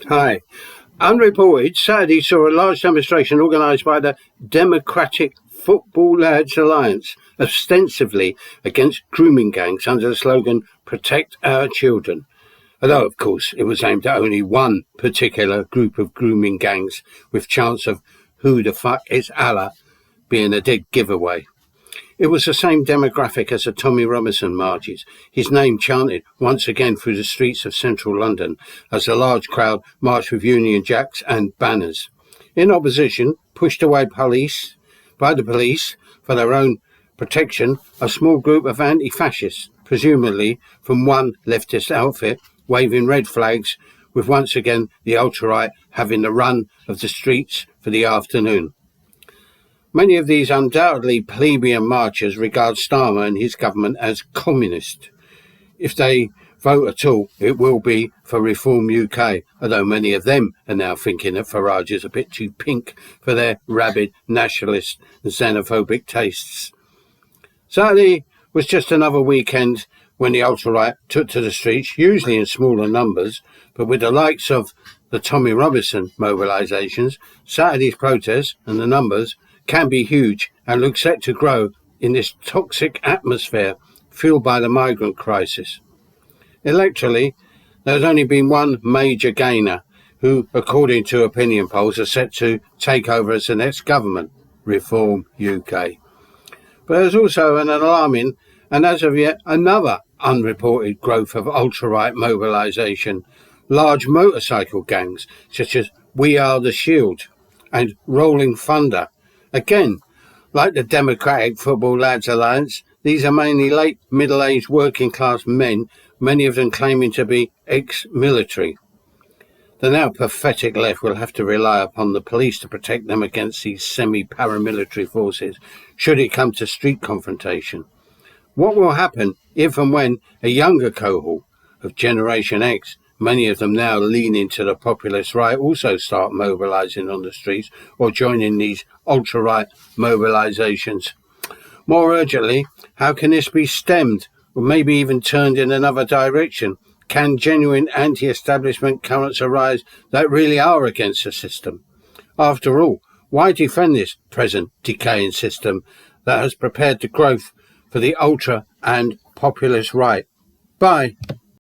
Hi. Unreported, Saturday saw a large demonstration organised by the Democratic Football Lads Alliance, ostensibly against grooming gangs under the slogan, Protect Our Children. Although, of course, it was aimed at only one particular group of grooming gangs, with chance of who the fuck is Allah being a dead giveaway. It was the same demographic as the Tommy Robinson marches, his name chanted once again through the streets of central London as a large crowd marched with Union Jacks and banners. In opposition, pushed away by the police for their own protection, a small group of anti-fascists, presumably from one leftist outfit, waving red flags, with once again the Ultraright having the run of the streets for the afternoon. Many of these undoubtedly plebeian marchers regard Starmer and his government as communist. If they vote at all, it will be for Reform UK, although many of them are now thinking that Farage is a bit too pink for their rabid nationalist and xenophobic tastes. Saturday was just another weekend when the Ultraright took to the streets, usually in smaller numbers, but with the likes of the Tommy Robinson mobilisations, Saturday's protests and the numbers can be huge and look set to grow in this toxic atmosphere fueled by the migrant crisis. Electorally, there has only been one major gainer who, according to opinion polls, are set to take over as the next government, Reform UK. But there's also an alarming and as of yet another unreported growth of ultra-right mobilisation, large motorcycle gangs such as We Are the Shield and Rolling Thunder. Again, like the Democratic Football Lads Alliance, these are mainly late middle-aged working-class men, many of them claiming to be ex-military. The now pathetic left will have to rely upon the police to protect them against these semi-paramilitary forces, should it come to street confrontation. What will happen if and when a younger cohort of Generation X, many of them now leaning to the populist right, also start mobilising on the streets or joining these ultra-right mobilisations? More urgently, how can this be stemmed or maybe even turned in another direction? Can genuine anti-establishment currents arise that really are against the system? After all, why defend this present decaying system that has prepared the growth for the ultra and populist right? Bye.